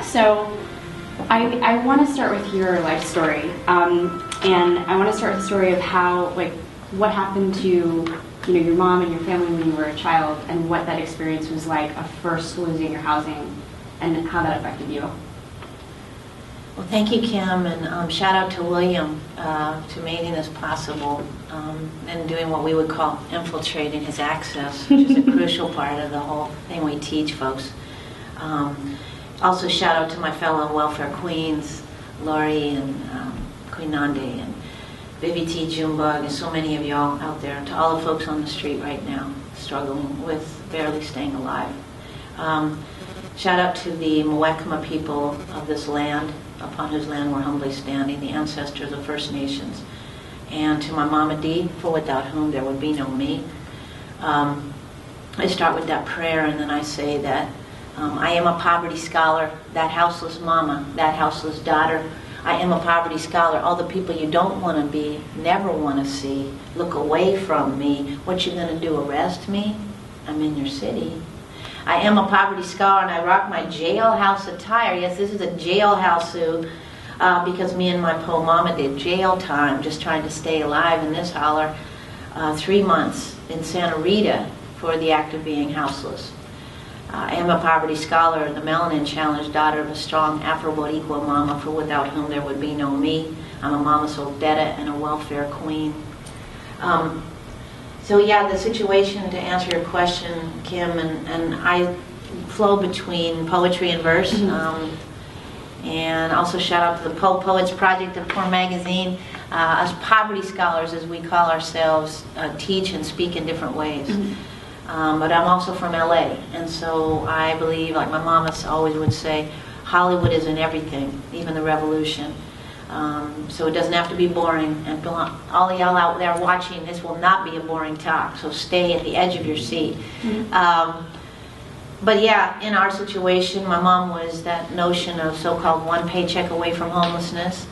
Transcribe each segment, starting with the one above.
So I want to start with your life story, and I want to start with the story of how, like, what happened to your mom and your family when you were a child, and what that experience was like of first losing your housing, and how that affected you. Well, thank you, Kim, and shout out to William to making this possible and doing what we would call infiltrating his access, which is a crucial part of the whole thing we teach folks. Also, shout out to my fellow welfare queens, Laurie and Queen Nande and Vivi T. Junebug, and so many of y'all out there, and to all the folks on the street right now struggling with barely staying alive. Shout out to the Mwekma people of this land, upon whose land we're humbly standing, the ancestors of First Nations, and to my Mama D, for without whom there would be no me. I start with that prayer, and then I say that I am a poverty scholar, that houseless mama, that houseless daughter. I am a poverty scholar. All the people you don't want to be, never want to see, look away from me. What you going to do, arrest me? I'm in your city. I am a poverty scholar, and I rock my jailhouse attire. Yes, this is a jailhouse suit because me and my po mama did jail time just trying to stay alive in this holler 3 months in Santa Rita for the act of being houseless. I am a poverty scholar, the melanin challenged daughter of a strong Afro-Boricua mama for without whom there would be no me. I'm a mama soltera and a welfare queen. So yeah, the situation, to answer your question, Kim, and I flow between poetry and verse, and also shout out to the Poets Project of Poor Magazine. Us poverty scholars, as we call ourselves, teach and speak in different ways. But I'm also from LA, and so I believe, like my mama always would say, Hollywood is in everything, even the revolution. So it doesn't have to be boring, and all of y'all out there watching, this will not be a boring talk, so stay at the edge of your seat. But yeah, in our situation, my mom was that notion of so-called one paycheck away from homelessness.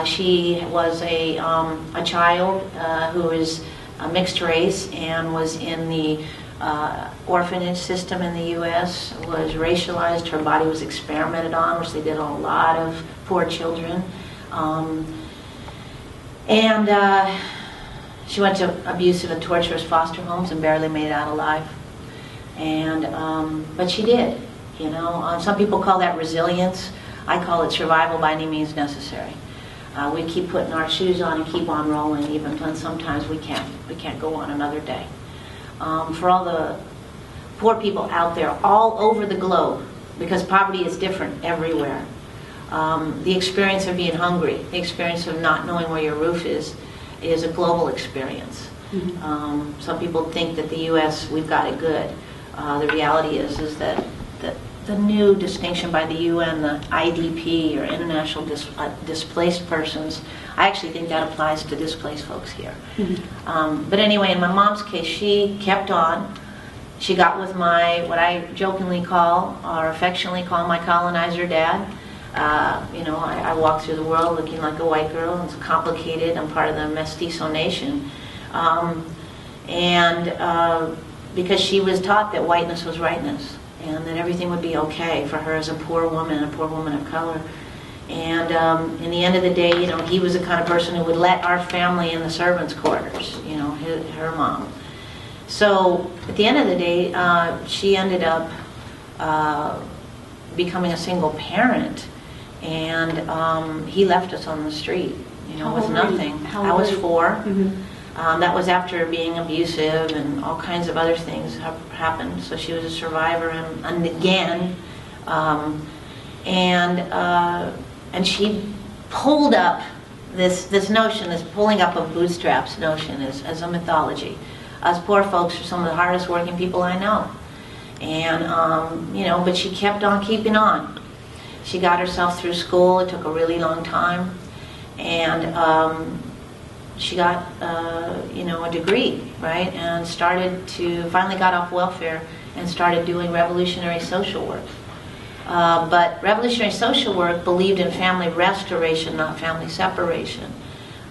She was a child who is a mixed race and was in the orphanage system in the U.S., was racialized, her body was experimented on, which they did on a lot of poor children. And she went to abusive and torturous foster homes and barely made it out alive. And but she did, you know. Some people call that resilience. I call it survival by any means necessary. We keep putting our shoes on and keep on rolling, even when sometimes we can't go on another day. For all the poor people out there all over the globe, because poverty is different everywhere. The experience of being hungry, the experience of not knowing where your roof is a global experience. Some people think that the U.S., we've got it good. The reality is that the new distinction by the UN, the IDP, or International Displaced Persons, I actually think that applies to displaced folks here. But anyway, in my mom's case, she kept on. She got with what I jokingly call, or affectionately call, my colonizer dad. You know, I walk through the world looking like a white girl. It's complicated. I'm part of the mestizo nation. Because she was taught that whiteness was rightness, and that everything would be okay for her as a poor woman of color. And in the end of the day, you know, he was the kind of person who would let our family in the servants' quarters, you know, her mom. So at the end of the day, she ended up becoming a single parent, and he left us on the street, you know, with nothing. I was 4. That was after being abusive and all kinds of other things happened. So she was a survivor, and again, and she pulled up this notion, this pulling up of bootstraps notion as a mythology. Us poor folks are some of the hardest working people I know, and you know, but she kept on keeping on. She got herself through school. It took a really long time, and she got you know, a degree, right, and finally got off welfare and started doing revolutionary social work. But revolutionary social work believed in family restoration, not family separation.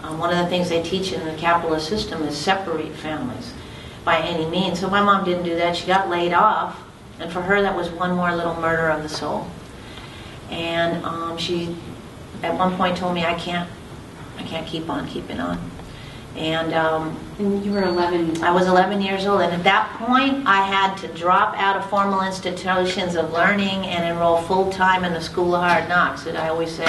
One of the things they teach in the capitalist system is separate families by any means. So my mom didn't do that. She got laid off, and for her that was one more little murder of the soul. And she, at one point, told me, I can't keep on keeping on. And you were 11. I was 11 years old, and at that point, I had to drop out of formal institutions of learning and enroll full-time in the School of Hard Knocks. And I always say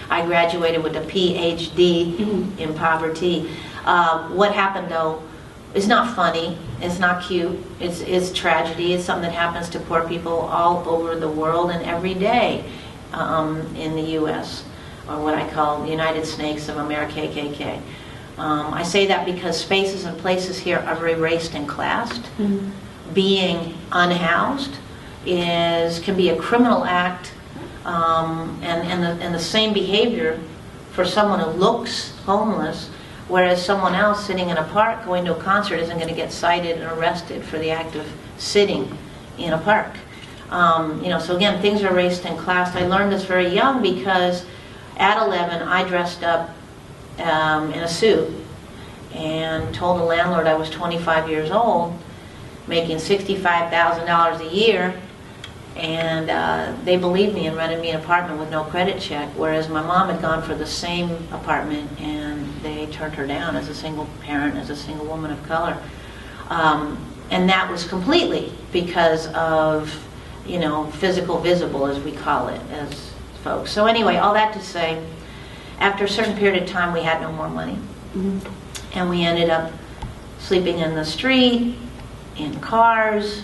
I graduated with a PhD in poverty. What happened, though, is not funny. It's not cute. It's tragedy. It's something that happens to poor people all over the world and every day in the U.S., or what I call the United Snakes of America, KKK. I say that because spaces and places here are very raced and classed. Being unhoused can be a criminal act, and the same behavior for someone who looks homeless, whereas someone else sitting in a park going to a concert isn't going to get cited and arrested for the act of sitting in a park. So again, things are raced and classed. I learned this very young because at 11 I dressed up in a suit and told the landlord I was 25 years old, making $65,000 a year, and they believed me and rented me an apartment with no credit check, whereas my mom had gone for the same apartment and they turned her down as a single parent, as a single woman of color. And that was completely because of, physical visible, as we call it, as folks. So anyway, all that to say, after a certain period of time, we had no more money. And we ended up sleeping in the street, in cars,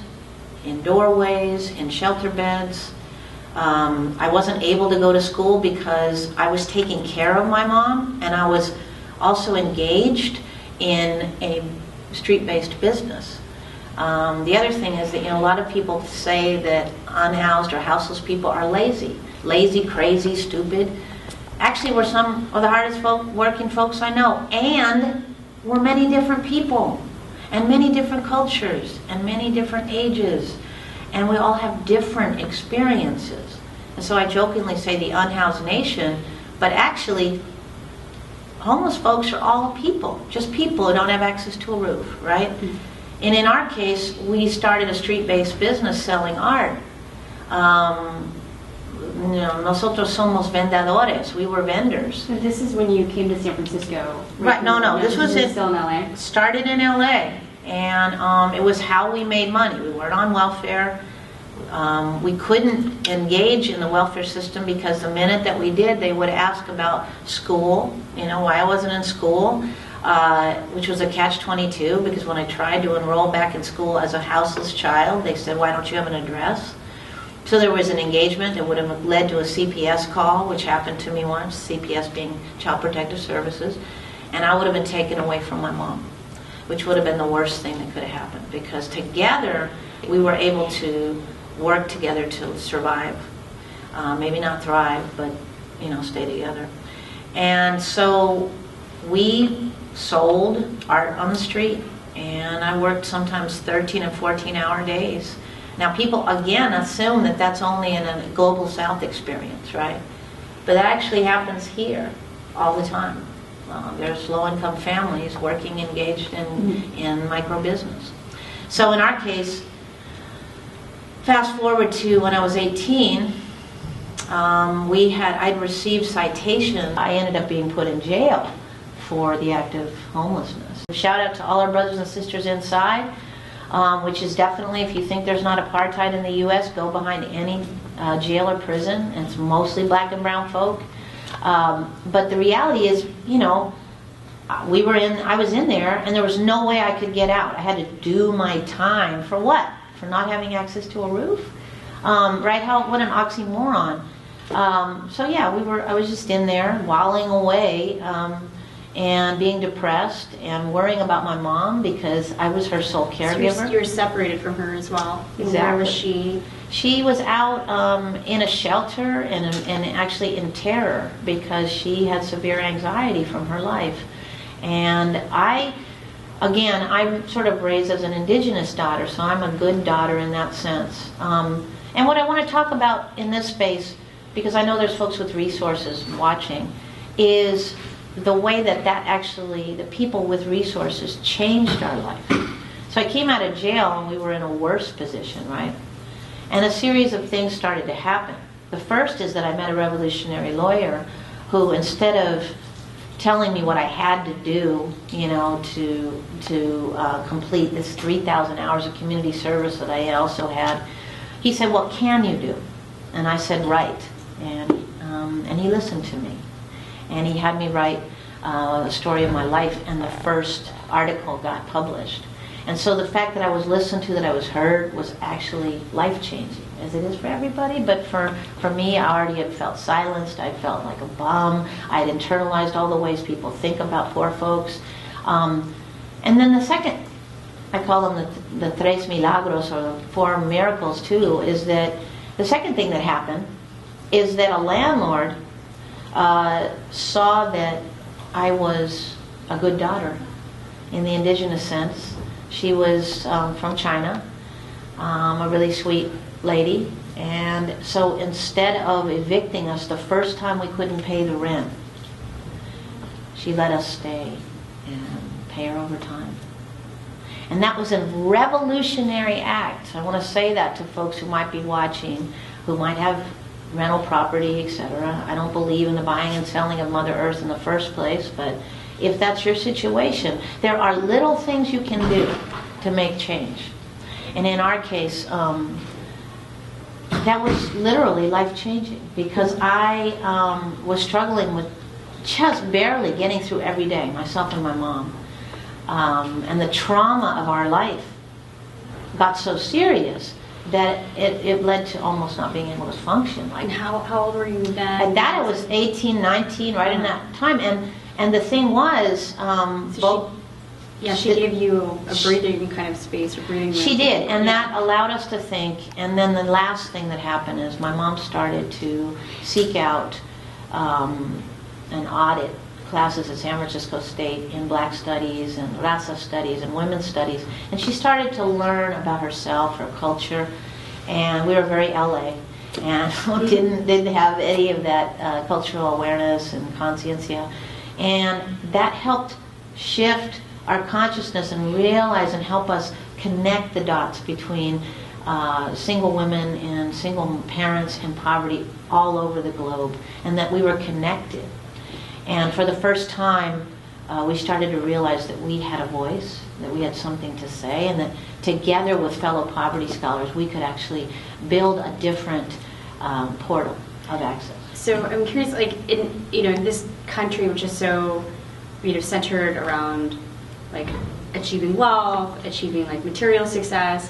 in doorways, in shelter beds. I wasn't able to go to school because I was taking care of my mom, and I was also engaged in a street-based business. The other thing is that, a lot of people say that unhoused or houseless people are lazy, crazy, stupid. Actually, we're some of the hardest working folks I know, and we're many different people, and many different cultures, and many different ages, and we all have different experiences. And so I jokingly say the unhoused nation, but actually, homeless folks are all people, just people who don't have access to a roof, right? And in our case, we started a street-based business selling art. Nosotros somos vendedores. We were vendors. So this is when you came to San Francisco, right? No. This was still in LA. Started in LA, and it was how we made money. We weren't on welfare. We couldn't engage in the welfare system because the minute that we did, they would ask about school. Why I wasn't in school, which was a catch-22, because when I tried to enroll back in school as a houseless child, they said, "Why don't you have an address?" So there was an engagement that would have led to a CPS call, which happened to me once, CPS being Child Protective Services, and I would have been taken away from my mom, which would have been the worst thing that could have happened, because together we were able to work together to survive. Maybe not thrive, but stay together. And so we sold art on the street, and I worked sometimes 13 and 14-hour days. Now, people, again, assume that that's only in a global South experience, right? But that actually happens here all the time. There's low-income families working, engaged in micro-business. So in our case, fast forward to when I was 18, I'd received citations. I ended up being put in jail for the act of homelessness. Shout out to all our brothers and sisters inside. Which is definitely, if you think there's not apartheid in the U.S., go behind any jail or prison. And it's mostly black and brown folk. But the reality is, I was in there, and there was no way I could get out. I had to do my time for what? For not having access to a roof? Right? What an oxymoron. So yeah, I was just in there, wallowing away, and being depressed and worrying about my mom because I was her sole caregiver. So you're separated from her as well. Exactly. Where was she? She was out in a shelter and actually in terror because she had severe anxiety from her life. And I'm sort of raised as an indigenous daughter, so I'm a good daughter in that sense. And what I want to talk about in this space, because I know there's folks with resources watching, is the way that actually, the people with resources changed our life. So I came out of jail and we were in a worse position, right? And a series of things started to happen. The first is that I met a revolutionary lawyer who, instead of telling me what I had to do, to complete this 3,000 hours of community service that I also had, he said, "What can you do?" And I said, "Write." And he listened to me. And he had me write the story of my life, and the first article got published. And so the fact that I was listened to, that I was heard, was actually life-changing, as it is for everybody. But for me, I already had felt silenced. I felt like a bum. I had internalized all the ways people think about poor folks. And then the second, I call them the tres milagros, or the 4 miracles too, is that the second thing that happened is that a landlord saw that I was a good daughter in the indigenous sense. She was from China, a really sweet lady. And so instead of evicting us the first time we couldn't pay the rent, she let us stay and pay her over time. And that was a revolutionary act. I want to say that to folks who might be watching, who might have rental property, etc. I don't believe in the buying and selling of Mother Earth in the first place, but if that's your situation, there are little things you can do to make change. And in our case, that was literally life-changing, because I was struggling with just barely getting through every day, myself and my mom. And the trauma of our life got so serious that it led to almost not being able to function. And how old were you then? At that, I was 18, 19, right in that time. And the thing was, she gave you a breathing kind of space, or breathing room. She did, and that allowed us to think. And then the last thing that happened is my mom started to seek out and audit classes at San Francisco State in Black Studies and Raza Studies and Women's Studies. And she started to learn about herself, her culture, and we were very LA. And didn't have any of that cultural awareness and consciencia. And that helped shift our consciousness and realize and help us connect the dots between single women and single parents in poverty all over the globe, and that we were connected. And for the first time, we started to realize that we had a voice, that we had something to say, and that together with fellow poverty scholars, we could actually build a different portal of access. So I'm curious, like in this country, which is so centered around like achieving wealth, achieving like material success,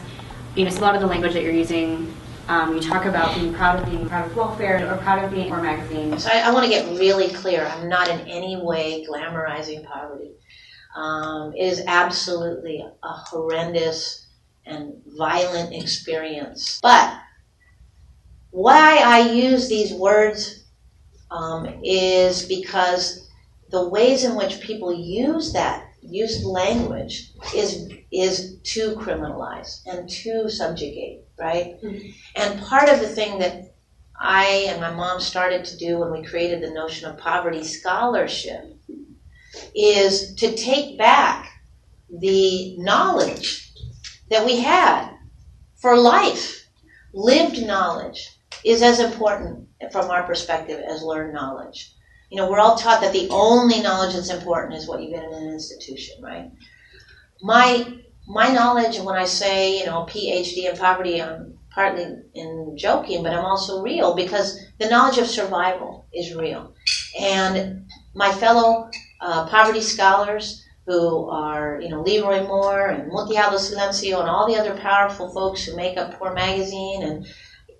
it's a lot of the language that you're using. You talk about being proud of welfare, or proud of being Poor magazine. So I want to get really clear. I'm not in any way glamorizing poverty. It is absolutely a horrendous and violent experience. But why I use these words is because the ways in which people use language is to criminalize and to subjugate, right? Mm-hmm. And part of the thing that I and my mom started to do when we created the notion of poverty scholarship is to take back the knowledge that we had for life. Lived knowledge is as important from our perspective as learned knowledge. We're all taught that the only knowledge that's important is what you get in an institution, right? My knowledge, when I say, PhD in poverty, I'm partly in joking, but I'm also real, because the knowledge of survival is real. And my fellow poverty scholars who are, Leroy Moore and Montiado Silencio and all the other powerful folks who make up Poor Magazine, and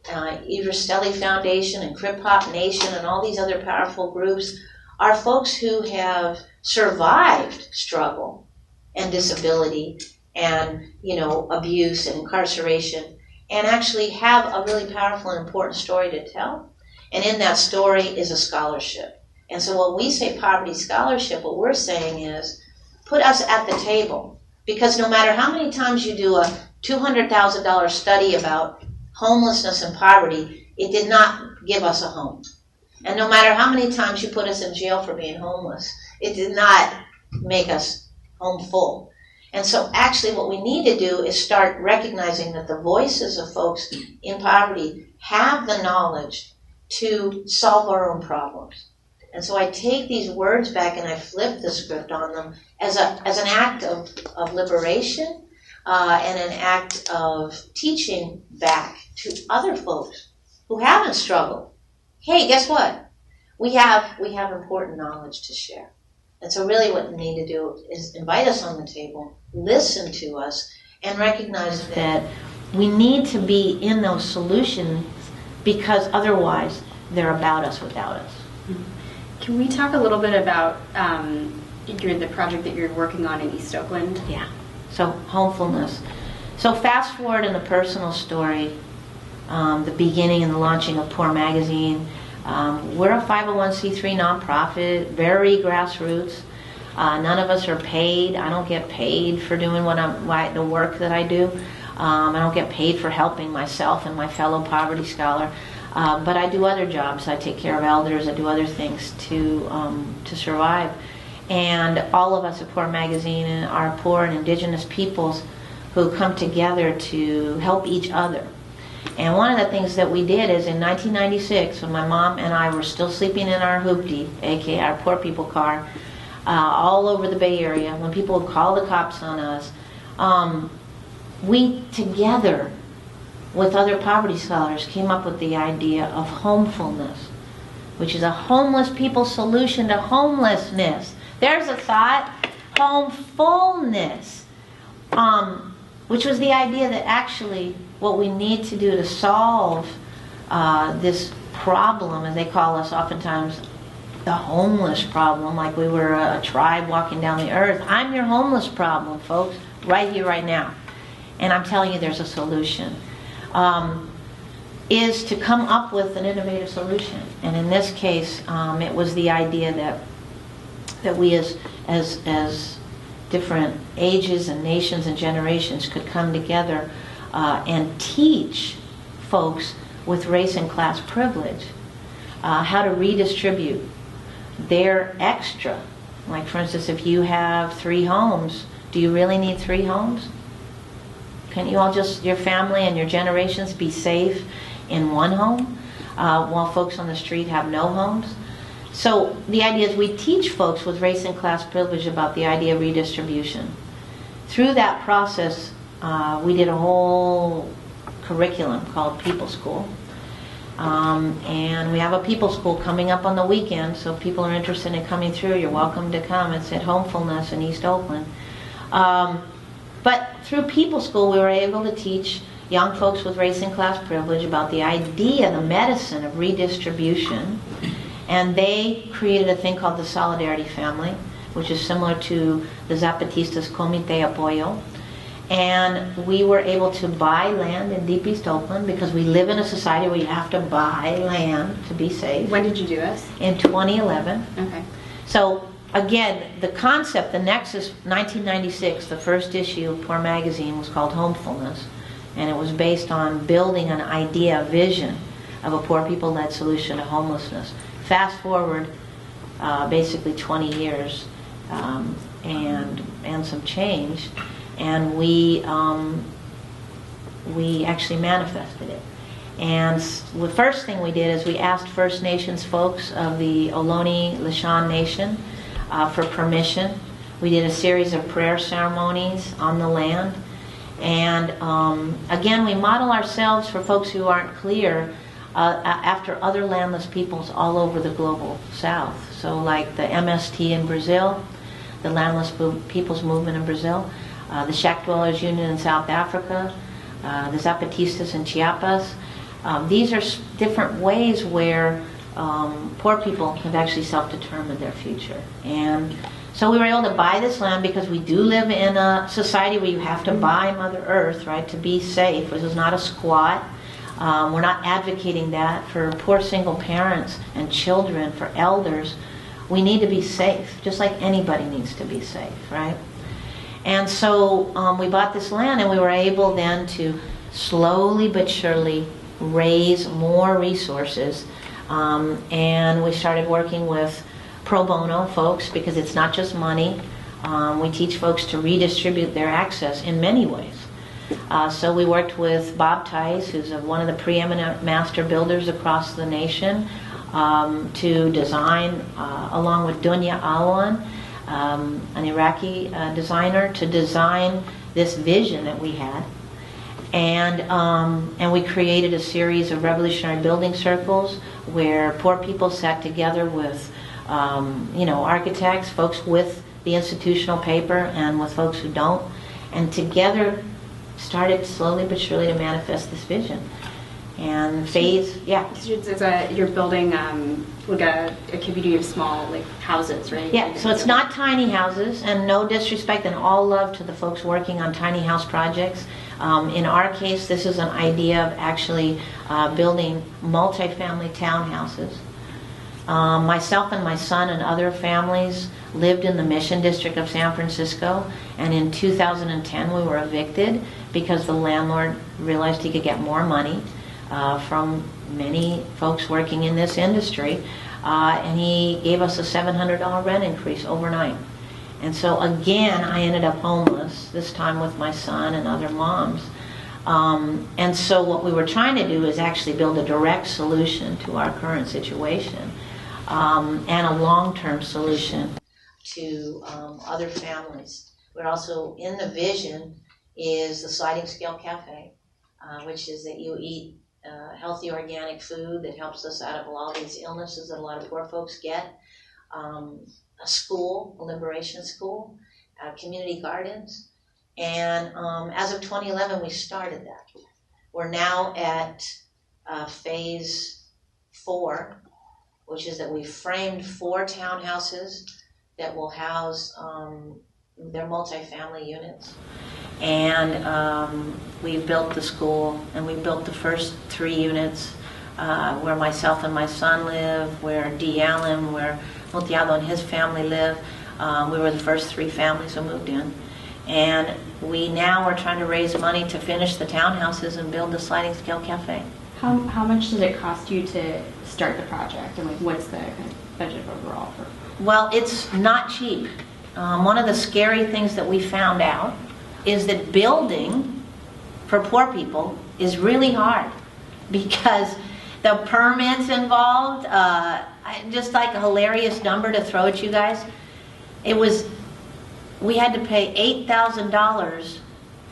Rastelli Foundation and Crip Hop Nation and all these other powerful groups, are folks who have survived struggle and disability and, abuse and incarceration, and actually have a really powerful and important story to tell. And in that story is a scholarship. And so when we say poverty scholarship, what we're saying is put us at the table. Because no matter how many times you do a $200,000 study about homelessness and poverty, it did not give us a home. And no matter how many times you put us in jail for being homeless, it did not make us home full. And so actually what we need to do is start recognizing that the voices of folks in poverty have the knowledge to solve our own problems. And so I take these words back and I flip the script on them as an act of liberation and an act of teaching back to other folks who haven't struggled. Hey, guess what? We have important knowledge to share. And so really what we need to do is invite us on the table, listen to us, and recognize that we need to be in those solutions because otherwise they're about us without us. Can we talk a little bit about the project that you're working on in East Oakland? Yeah. So homefulness. So fast forward in the personal story, the beginning and the launching of Poor Magazine. We're a 501c3 nonprofit, very grassroots. None of us are paid. I don't get paid for doing the work that I do. I don't get paid for helping myself and my fellow poverty scholar. But I do other jobs. I take care of elders. I do other things to survive. And all of us at Poor Magazine are poor and indigenous peoples who come together to help each other. And one of the things that we did is in 1996, when my mom and I were still sleeping in our hoopty, aka our poor people car, all over the Bay Area, when people would call the cops on us, we together with other poverty scholars came up with the idea of homefulness, which is a homeless people's solution to homelessness. There's a thought, homefulness, which was the idea that actually what we need to do to solve this problem, as they call us oftentimes, the homeless problem, like we were a tribe walking down the earth. I'm your homeless problem, folks, right here, right now. And I'm telling you there's a solution. Is to come up with an innovative solution. And in this case, it was the idea that we as different ages and nations and generations could come together and teach folks with race and class privilege how to redistribute their extra. Like, for instance, if you have 3 homes, do you really need 3 homes? Can't you all just, your family and your generations, be safe in one home while folks on the street have no homes? So the idea is we teach folks with race and class privilege about the idea of redistribution. Through that process, we did a whole curriculum called People School. And we have a People School coming up on the weekend, so if people are interested in coming through, you're welcome to come. It's at Homefulness in East Oakland. But through People School, we were able to teach young folks with race and class privilege about the idea, the medicine of redistribution. And they created a thing called the Solidarity Family, which is similar to the Zapatistas Comité Apoyo. And we were able to buy land in Deep East Oakland because we live in a society where you have to buy land to be safe. When did you do this? In 2011. Okay. So again, the concept, the nexus, 1996, the first issue of Poor Magazine was called Homefulness. And it was based on building an idea, a vision of a poor people-led solution to homelessness. Fast forward basically 20 years and some change, and we actually manifested it. And the first thing we did is we asked First Nations folks of the Ohlone Lishan Nation for permission. We did a series of prayer ceremonies on the land. And again, we model ourselves for folks who aren't clear after other landless peoples all over the global south. So like the MST in Brazil, the Landless Peoples Movement in Brazil, the Shack Dwellers Union in South Africa, the Zapatistas in Chiapas. These are different ways where poor people have actually self-determined their future. And so we were able to buy this land because we do live in a society where you have to buy Mother Earth, right, to be safe. This is not a squat. We're not advocating that for poor single parents and children, for elders. We need to be safe, just like anybody needs to be safe, right? And so we bought this land, and we were able then to slowly but surely raise more resources. And we started working with pro bono folks, because it's not just money. We teach folks to redistribute their access in many ways. So we worked with Bob Tice, who's one of the preeminent master builders across the nation, to design, along with Dunya Alwan, an Iraqi designer, to design this vision that we had. And we created a series of revolutionary building circles where poor people sat together with architects, folks with the institutional paper and with folks who don't, and together started slowly but surely to manifest this vision. And phase, yeah. You're building like a community of small houses, right? Yeah, so it's not tiny houses, and no disrespect and all love to the folks working on tiny house projects. In our case, this is an idea of actually building multi-family townhouses. Myself and my son and other families lived in the Mission District of San Francisco, and in 2010 we were evicted because the landlord realized he could get more money from many folks working in this industry, and he gave us a $700 rent increase overnight. And so again, I ended up homeless, this time with my son and other moms. And so what we were trying to do is actually build a direct solution to our current situation, and a long-term solution to other families. We're also, in the vision, is the sliding scale cafe, which is that you eat healthy organic food that helps us out of all these illnesses that a lot of poor folks get. A school, a liberation school, community gardens. And as of 2011, we started that. We're now at phase 4, which is that we framed 4 townhouses that will house their multifamily units. And we built the school, and we built the first 3 units where myself and my son live, where Dee Allen, where Multiado and his family live. We were the first 3 families who moved in. And we now are trying to raise money to finish the townhouses and build the sliding scale cafe. How much did it cost you to start the project, and what's the kind of budget overall for? Well, it's not cheap. One of the scary things that we found out is that building for poor people is really hard because the permits involved, just like a hilarious number to throw at you guys, we had to pay $8,000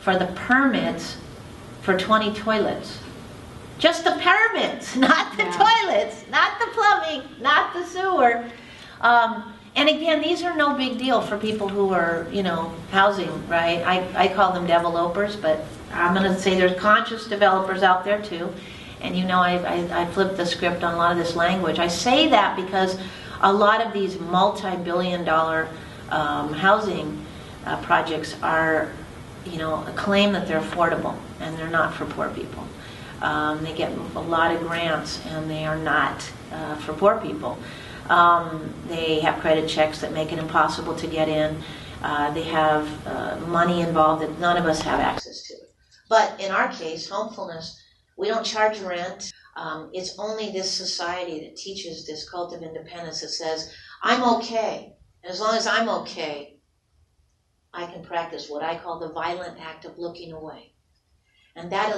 for the permits for 20 toilets. Just the permits, not the toilets, not the plumbing, not the sewer. And again, these are no big deal for people who are, housing, right? I call them developers, but I'm going to say there's conscious developers out there too. And I flipped the script on a lot of this language. I say that because a lot of these multi-billion-dollar housing projects are, claim that they're affordable, and they're not for poor people. They get a lot of grants, and they are not for poor people. They have credit checks that make it impossible to get in. They have money involved that none of us have access to. But in our case, homefulness, we don't charge rent. It's only this society that teaches this cult of independence that says, I'm okay. And as long as I'm okay, I can practice what I call the violent act of looking away. And that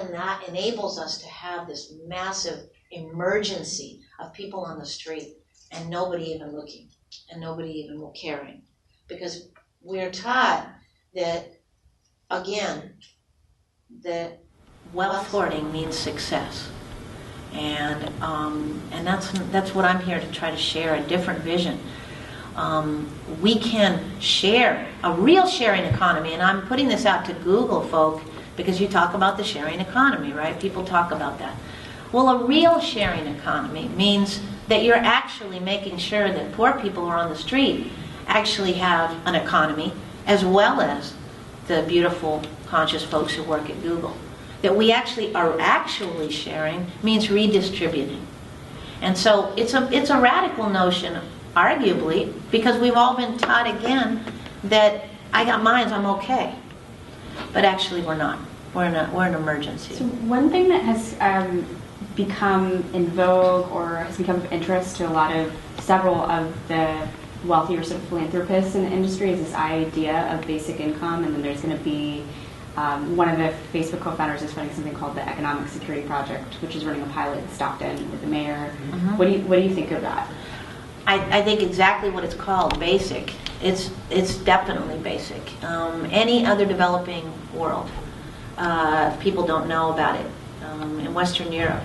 enables us to have this massive emergency of people on the street and nobody even looking and nobody even caring. Because we're taught that, again, that wealth hoarding means success. And that's what I'm here to try to share, a different vision. We can share a real sharing economy, and I'm putting this out to Google folk because you talk about the sharing economy, right? People talk about that. Well, a real sharing economy means that you're actually making sure that poor people who are on the street actually have an economy, as well as the beautiful, conscious folks who work at Google. That we actually are sharing means redistributing. And so it's a radical notion, arguably, because we've all been taught again that I got mine, I'm okay. But actually we're not. We're an emergency. So one thing that has become in vogue or has become of interest to several of the wealthier sort of philanthropists in the industry is this idea of basic income, and then there's going to be One of the Facebook co-founders is running something called the Economic Security Project, which is running a pilot in Stockton with the mayor. Mm-hmm. What do you think of that? I think exactly what it's called, basic. It's definitely basic. Any other developing world, people don't know about it. In Western Europe,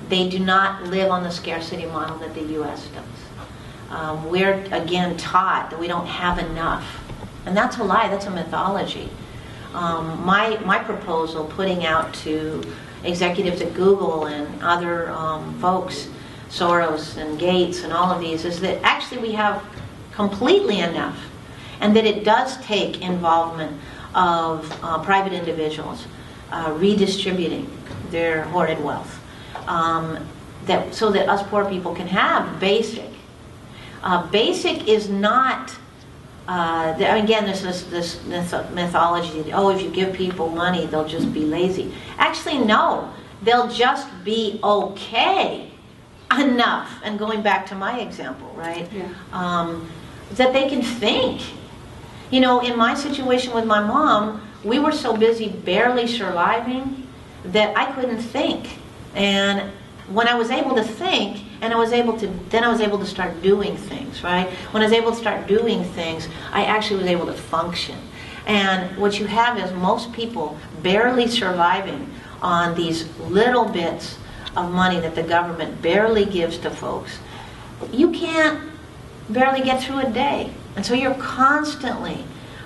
they do not live on the scarcity model that the U.S. does. We're, again, taught that we don't have enough. And that's a lie. That's a mythology. My proposal, putting out to executives at Google and other folks, Soros and Gates and all of these, is that actually we have completely enough, and that it does take involvement of private individuals redistributing their hoarded wealth, so that us poor people can have basic. Basic is not, again, there's this mythology that, oh, if you give people money, they'll just be lazy. Actually, no. They'll just be okay enough. And going back to my example, right? Yeah. That they can think. You know, in my situation with my mom, we were so busy barely surviving that I couldn't think. And when I was able to think, and then I was able to start doing things, right? When I was able to start doing things, I actually was able to function. And what you have is most people barely surviving on these little bits of money that the government barely gives to folks. You can't barely get through a day. And so you're constantly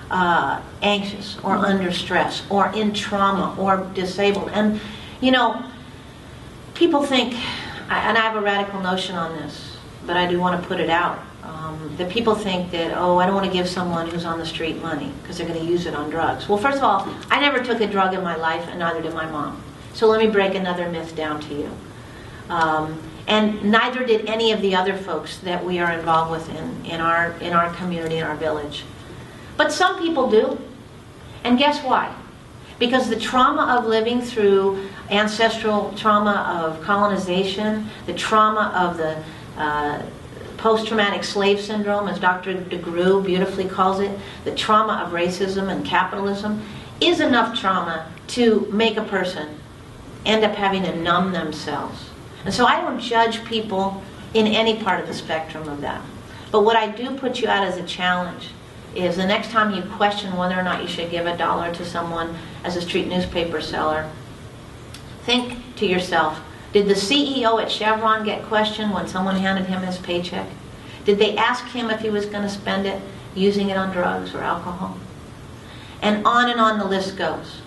anxious or under stress or in trauma or disabled. And, you know, people think, and I have a radical notion on this, but I do want to put it out, that people think that, oh, I don't want to give someone who's on the street money because they're going to use it on drugs. Well, first of all, I never took a drug in my life, and neither did my mom. So let me break another myth down to you. And neither did any of the other folks that we are involved with in our community, in our village. But some people do. And guess why? Because the trauma of living through ancestral trauma of colonization, the trauma of the post-traumatic slave syndrome, as Dr. DeGruy beautifully calls it, the trauma of racism and capitalism, is enough trauma to make a person end up having to numb themselves. And so I don't judge people in any part of the spectrum of that. But what I do put you out as a challenge is the next time you question whether or not you should give $1 to someone as a street newspaper seller, think to yourself, did the CEO at Chevron get questioned when someone handed him his paycheck? Did they ask him if he was going to spend it using it on drugs or alcohol? And on the list goes.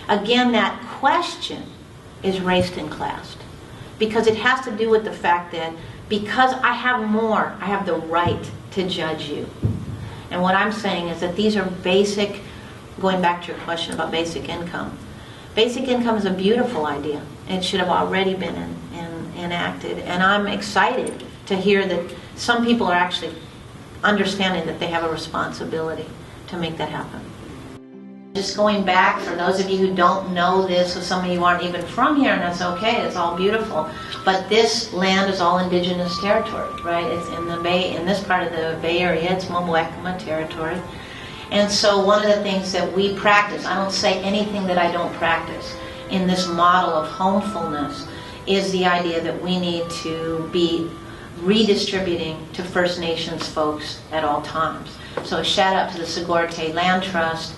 Again, that question is raced and classed, because it has to do with the fact that because I have more, I have the right to judge you. And what I'm saying is that these are basic, going back to your question about basic income. Basic income is a beautiful idea. It should have already been enacted. And I'm excited to hear that some people are actually understanding that they have a responsibility to make that happen. Just going back, for those of you who don't know this, or some of you aren't even from here, and that's okay, it's all beautiful. But this land is all indigenous territory, right? It's in this part of the Bay Area, it's Mobwekma territory. And so one of the things that we practice, I don't say anything that I don't practice, in this model of homefulness, is the idea that we need to be redistributing to First Nations folks at all times. So a shout out to the Sigorte Land Trust,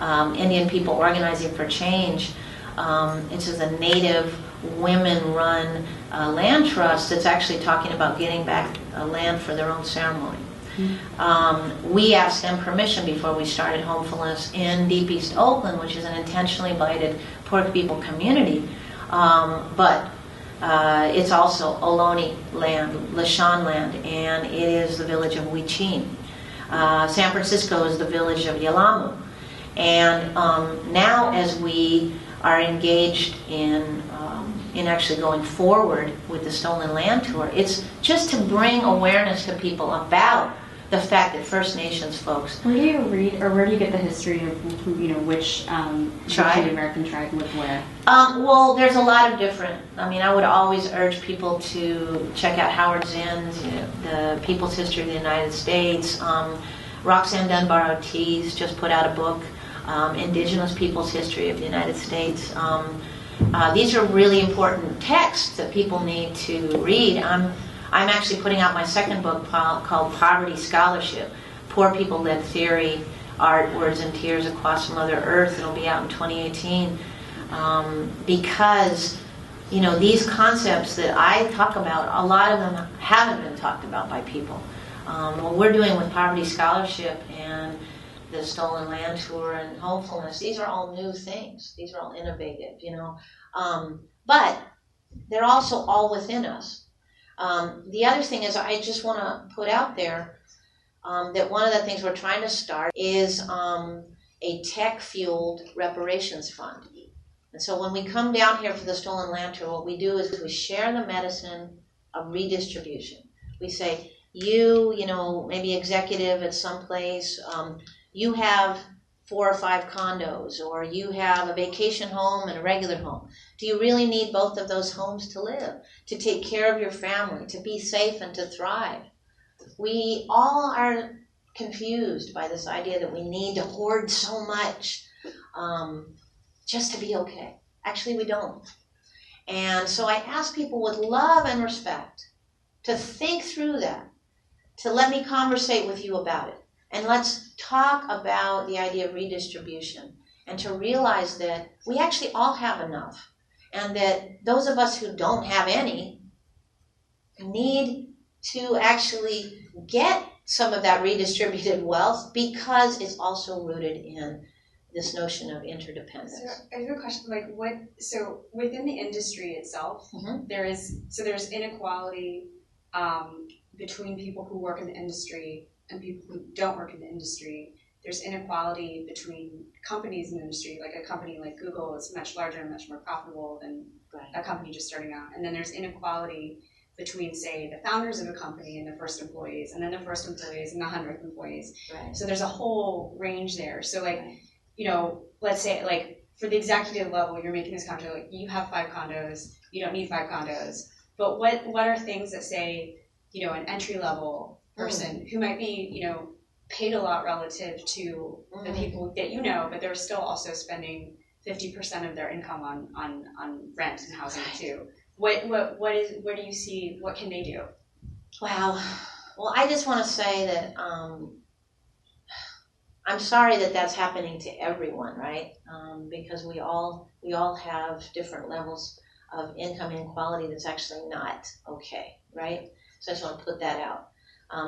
Indian People Organizing for Change. It's a Native women-run land trust that's actually talking about getting back land for their own ceremony. We asked them permission before we started Homefulness in Deep East Oakland, which is an intentionally blighted Poor People community, but it's also Ohlone land, Lashawn land, and it is the village of Huichin. San Francisco is the village of Yalamu. And now as we are engaged in actually going forward with the Stolen Land Tour, it's just to bring awareness to people about the fact that First Nations folks... Where do you read, or where do you get the history of, which Native American tribe lived where? Well, there's a lot of different... I would always urge people to check out Howard Zinn's, The People's History of the United States. Roxanne Dunbar Ortiz just put out a book Indigenous people's history of the United States. These are really important texts that people need to read. I'm actually putting out my second book called Poverty Scholarship, Poor People-Led Theory, Art, Words, and Tears Across Mother Earth. It'll be out in 2018 because, you know, these concepts that I talk about, a lot of them haven't been talked about by people. What we're doing with Poverty Scholarship and the Stolen Land Tour and Homefulness, these are all new things. These are all innovative, you know. But they're also all within us. The other thing is, I just want to put out there that one of the things we're trying to start is a tech-fueled reparations fund. And so when we come down here for the Stolen Land Tour, what we do is we share the medicine of redistribution. We say, you know, maybe executive at some place, you have 4 or 5 condos, or you have a vacation home and a regular home. Do you really need both of those homes to live, to take care of your family, to be safe and to thrive? We all are confused by this idea that we need to hoard so much just to be okay. Actually, we don't. And so I ask people with love and respect to think through that, to let me conversate with you about it. And let's talk about the idea of redistribution and to realize that we actually all have enough, and that those of us who don't have any need to actually get some of that redistributed wealth, because it's also rooted in this notion of interdependence. So I have a question, so within the industry itself, there's inequality between people who work in the industry and people who don't work in the industry. There's inequality between companies in the industry. Like a company like Google is much larger and much more profitable than a company just starting out. And then there's inequality between, say, the founders of a company and the first employees, and then the first employees and the 100th employees. Right. So there's a whole range there. So you know, let's say for the executive level, you're making this contract, you have 5 condos, you don't need 5 condos. But what are things that, say, you know, an entry level person who might be, you know, paid a lot relative to the people that you know, but they're still also spending 50% of their income on rent and housing too. Where do you see, what can they do? Wow. Well, I just want to say that I'm sorry that that's happening to everyone, right? Because we all have different levels of income inequality that's actually not okay, right? So I just want to put that out.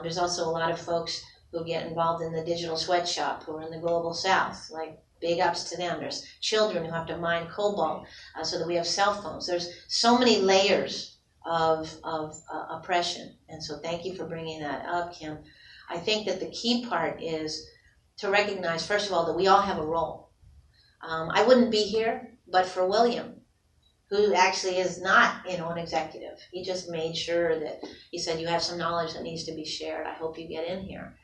There's also a lot of folks who get involved in the digital sweatshop who are in the global south, like big ups to them. There's children who have to mine cobalt so that we have cell phones. There's so many layers of oppression. And so thank you for bringing that up, Kim. I think that the key part is to recognize, first of all, that we all have a role. I wouldn't be here but for William, who actually is not, you know, an executive. He just made sure that he said, you have some knowledge that needs to be shared. I hope you get in here.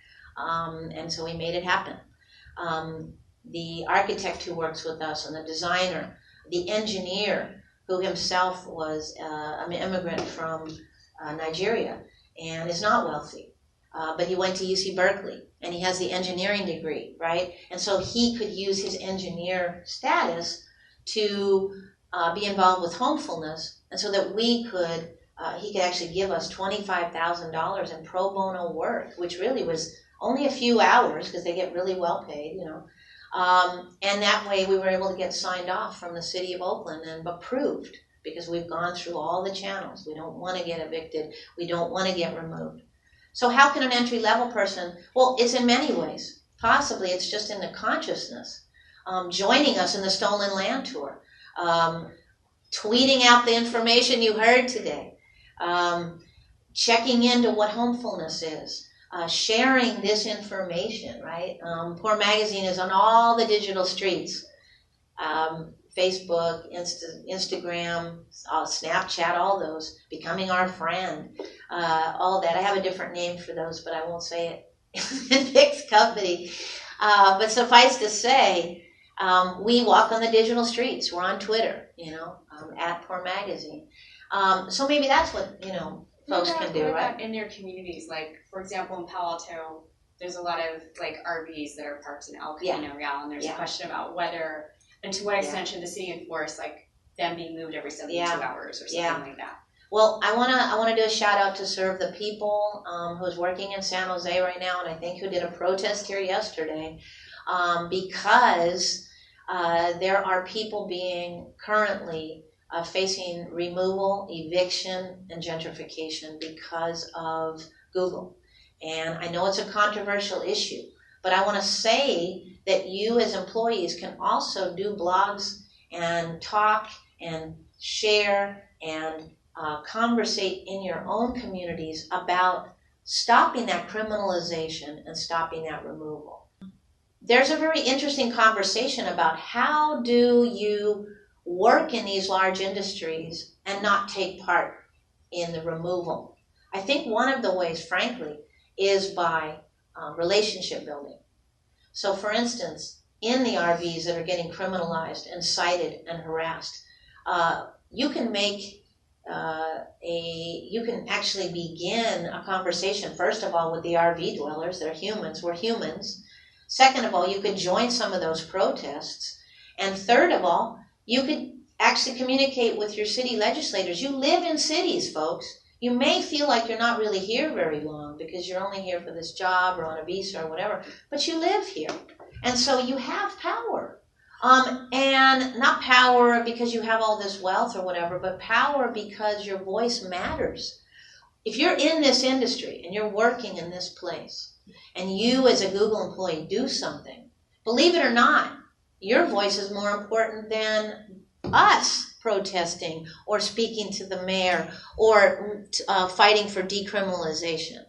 And so he made it happen. The architect who works with us, and the designer, the engineer who himself was an immigrant from Nigeria and is not wealthy. But he went to UC Berkeley, and he has the engineering degree, right? And so he could use his engineer status to be involved with Homefulness, and so that he could actually give us $25,000 in pro bono work, which really was only a few hours because they get really well paid, you know. And that way we were able to get signed off from the city of Oakland and approved, because we've gone through all the channels. We don't want to get evicted. We don't want to get removed. So how can an entry-level person, well, it's in many ways. Possibly it's just in the consciousness. Joining us in the Stolen Land Tour. Tweeting out the information you heard today. Checking into what Homefulness is. Sharing this information, right? Poor Magazine is on all the digital streets. Facebook, Instagram, Snapchat, all those. Becoming Our Friend. All that. I have a different name for those, but I won't say it in Vic's company. But suffice to say, we walk on the digital streets. We're on Twitter, you know, at Poor Magazine. So maybe that's what, you know, folks can do, right? In their communities, like, for example, in Palo Alto, there's a lot of like RVs that are parked in El Yeah. Camino Real, and there's Yeah. a question about whether and to what extent should the city enforce like them being moved every 72 hours or something like that. Well, I wanna do a shout out to Serve the People, who's working in San Jose right now, and I think who did a protest here yesterday, because there are people being currently facing removal, eviction, and gentrification because of Google. And I know it's a controversial issue, but I want to say that you as employees can also do blogs and talk and share and conversate in your own communities about stopping that criminalization and stopping that removal. There's a very interesting conversation about how do you work in these large industries and not take part in the removal. I think one of the ways, frankly, is by relationship building. So for instance, in the RVs that are getting criminalized and cited and harassed, you can make you can actually begin a conversation, first of all, with the RV dwellers. They're humans, we're humans. Second of all, you could join some of those protests. And third of all, you could actually communicate with your city legislators. You live in cities, folks. You may feel like you're not really here very long because you're only here for this job or on a visa or whatever, but you live here. And so you have power. And not power because you have all this wealth or whatever, but power because your voice matters. If you're in this industry and you're working in this place and you as a Google employee do something, believe it or not, your voice is more important than us protesting or speaking to the mayor or fighting for decriminalization.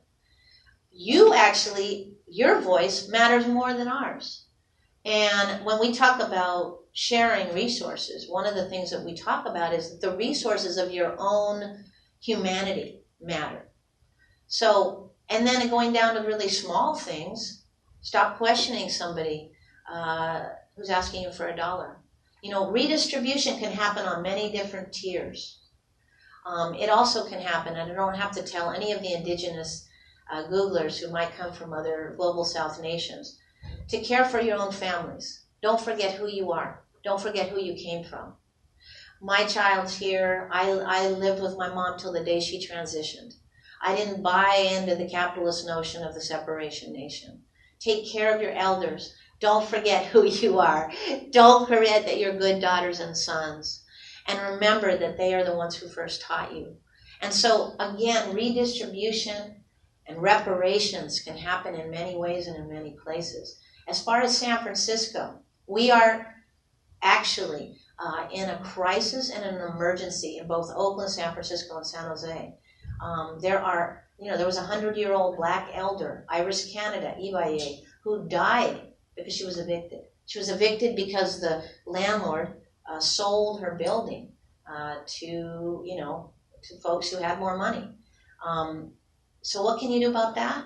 Your voice matters more than ours. And when we talk about sharing resources, one of the things that we talk about is that the resources of your own humanity matter. So, and then going down to really small things, stop questioning somebody who's asking you for $1. You know, redistribution can happen on many different tiers. It also can happen, and I don't have to tell any of the indigenous Googlers who might come from other global South nations, to care for your own families. Don't forget who you are. Don't forget who you came from. My child's here. I lived with my mom till the day she transitioned. I didn't buy into the capitalist notion of the separation nation. Take care of your elders. Don't forget who you are. Don't forget that you're good daughters and sons. And remember that they are the ones who first taught you. And so, again, redistribution and reparations can happen in many ways and in many places. As far as San Francisco, we are actually in a crisis and an emergency in both Oakland, San Francisco, and San Jose. There was a 100-year-old black elder, Iris Canada, Ibaye, who died because she was evicted. She was evicted because the landlord sold her building to folks who had more money. So what can you do about that?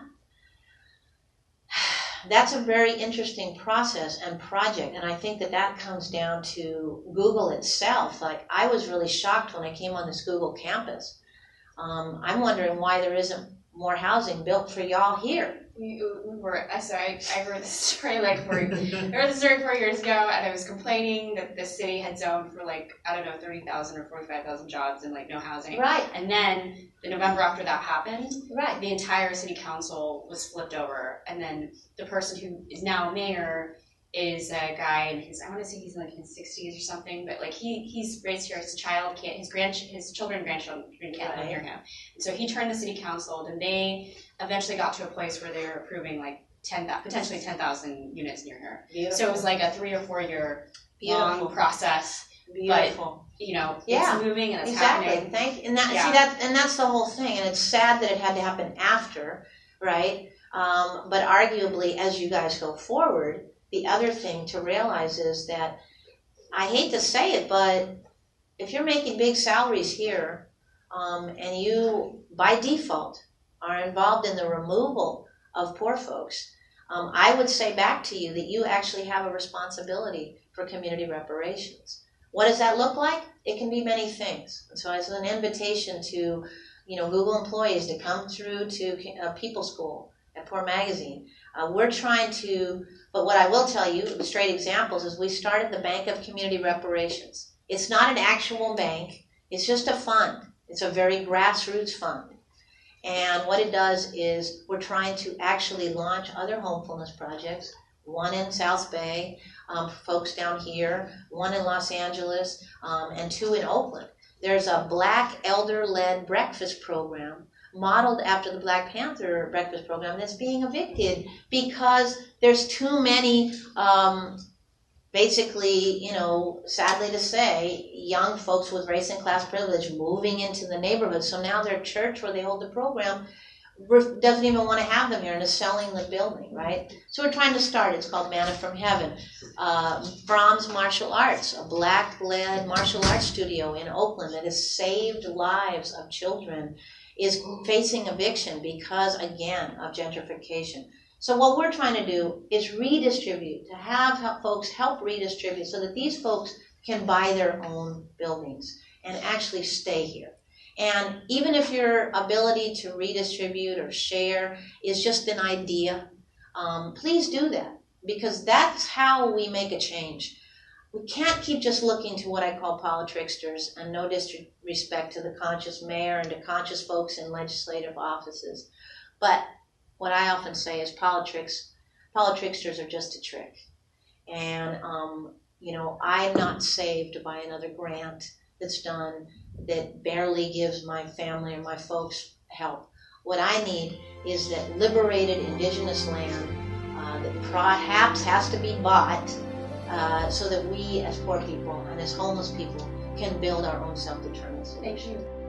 That's a very interesting process and project, and I think that comes down to Google itself. Like, I was really shocked when I came on this Google campus. I'm wondering why there isn't more housing built for y'all here. I heard this story I heard this story 4 years ago, and I was complaining that the city had zoned for 30,000 or 45,000 jobs and no housing. Right. And then the November after that happened, right, the entire city council was flipped over, and then the person who is now mayor is a guy in his, I want to say he's in his 60s or something, but he's raised here as a child, his children and grandchildren can't live near him. And so he turned the city council, and they eventually got to a place where they were approving potentially 10,000 units near here. Beautiful. So it was a 3 or 4 year long process. Beautiful. But it's moving and it's happening. That's the whole thing, and it's sad that it had to happen after, right? But arguably, as you guys go forward, the other thing to realize is that, I hate to say it, but if you're making big salaries here, and you, by default, are involved in the removal of poor folks, I would say back to you that you actually have a responsibility for community reparations. What does that look like? It can be many things. And so as an invitation to, Google employees to come through to People School at Poor Magazine, We're trying to, but what I will tell you, straight examples, is we started the Bank of Community Reparations. It's not an actual bank. It's just a fund. It's a very grassroots fund. And what it does is we're trying to actually launch other homefulness projects, one in South Bay, folks down here, one in Los Angeles, and 2 in Oakland. There's a Black elder-led breakfast program modeled after the Black Panther breakfast program that's being evicted because there's too many, basically, sadly to say, young folks with race and class privilege moving into the neighborhood. So now their church where they hold the program doesn't even want to have them here and is selling the building, right? So we're trying to start. It's called Manna from Heaven. Brahms Martial Arts, a Black-led martial arts studio in Oakland that has saved lives of children, is facing eviction because, again, of gentrification. So what we're trying to do is redistribute, to have folks help redistribute so that these folks can buy their own buildings and actually stay here. And even if your ability to redistribute or share is just an idea, please do that, because that's how we make a change. We can't keep just looking to what I call politricksters, and no disrespect to the conscious mayor and to conscious folks in legislative offices. But what I often say is politricksters are just a trick. And, I'm not saved by another grant that's done that barely gives my family or my folks help. What I need is that liberated indigenous land that perhaps has to be bought so that we as poor people and as homeless people can build our own self-determination. Thank you.